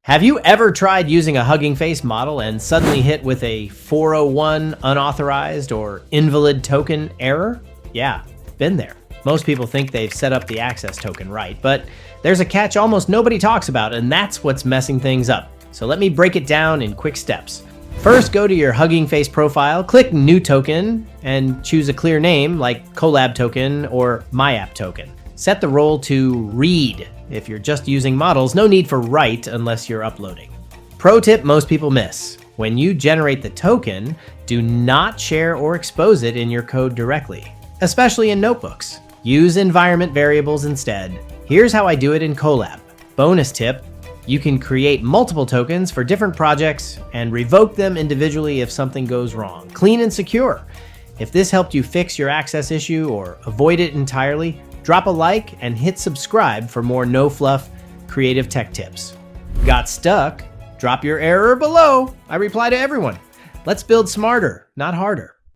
Have you ever tried using a Hugging Face model and suddenly hit with a 401 unauthorized or invalid token error? Yeah, been there. Most people think they've set up the access token right, but there's a catch almost nobody talks about, and that's what's messing things up. So let me break it down in quick steps. First, go to your Hugging Face profile, click New Token, and choose a clear name like Collab Token or My App Token. Set the role to Read. If you're just using models, no need for Write unless you're uploading. Pro tip most people miss. When you generate the token, do not share or expose it in your code directly, especially in notebooks. Use environment variables instead. Here's how I do it in Collab. Bonus tip, you can create multiple tokens for different projects and revoke them individually if something goes wrong. Clean and secure. If this helped you fix your access issue or avoid it entirely, drop a like and hit subscribe for more no-fluff, creative tech tips. Got stuck? Drop your error below. I reply to everyone. Let's build smarter, not harder.